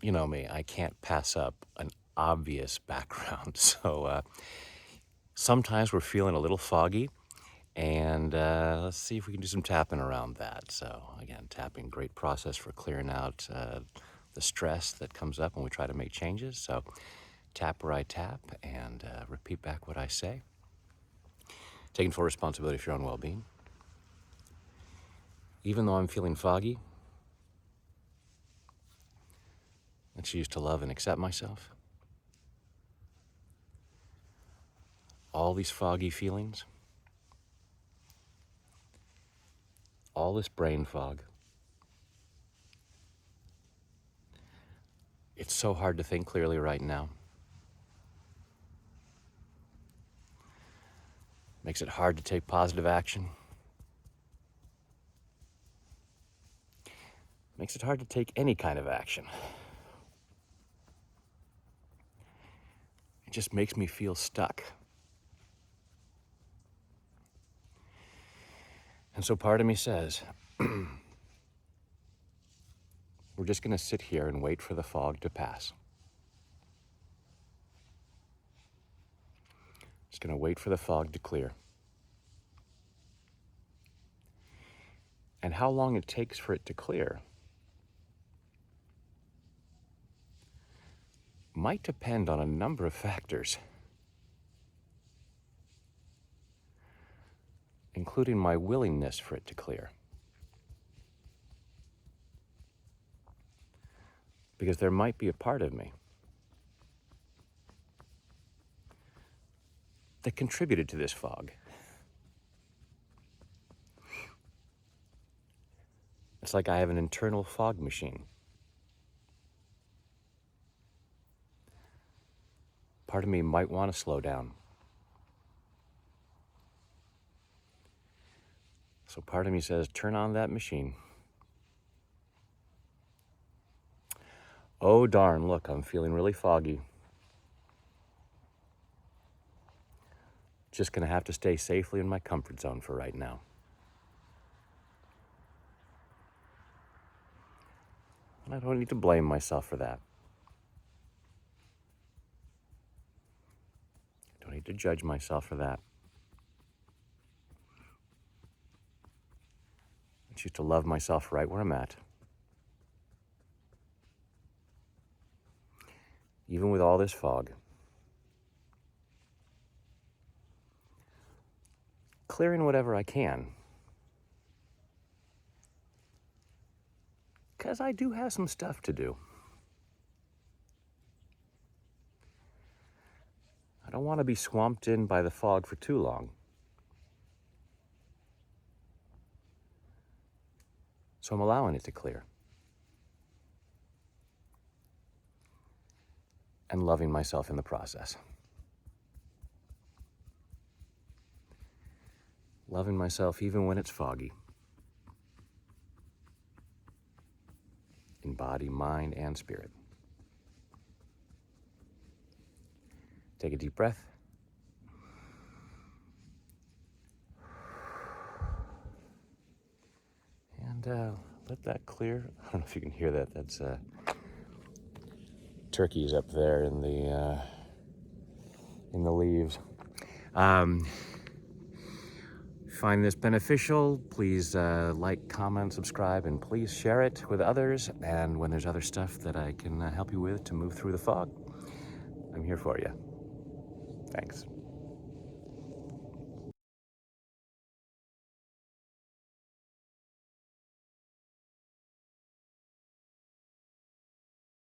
You know me, I can't pass up an obvious background. So sometimes we're feeling a little foggy, and let's see if we can do some tapping around that. So again, tapping, great process for clearing out the stress that comes up when we try to make changes. So tap where I tap and repeat back what I say. Taking full responsibility for your own well-being. Even though I'm feeling foggy, I choose to love and accept myself. All these foggy feelings, all this brain fog. It's so hard to think clearly right now. Makes it hard to take positive action. Makes it hard to take any kind of action. It just makes me feel stuck. And so part of me says, we're just going to sit here and wait for the fog to pass. Just going to wait for the fog to clear. And how long it takes for it to clear might depend on a number of factors, including my willingness for it to clear. Because there might be a part of me that contributed to this fog. It's like I have an internal fog machine. Part of me might want to slow down. So part of me says, turn on that machine. Oh darn, look, I'm feeling really foggy. Just gonna have to stay safely in my comfort zone for right now. And I don't need to blame myself for that. I don't need to judge myself for that. I choose to love myself right where I'm at. Even with all this fog. Clearing whatever I can. Because I do have some stuff to do. I don't want to be swamped in by the fog for too long. So I'm allowing it to clear. And loving myself in the process. Loving myself even when it's foggy. In body, mind, and spirit. Take a deep breath. And let that clear. I don't know if you can hear that. That's turkeys up there in the leaves. Find this beneficial, please like, comment, subscribe, and please share it with others. And when there's other stuff that I can help you with to move through the fog, I'm here for you. Thanks.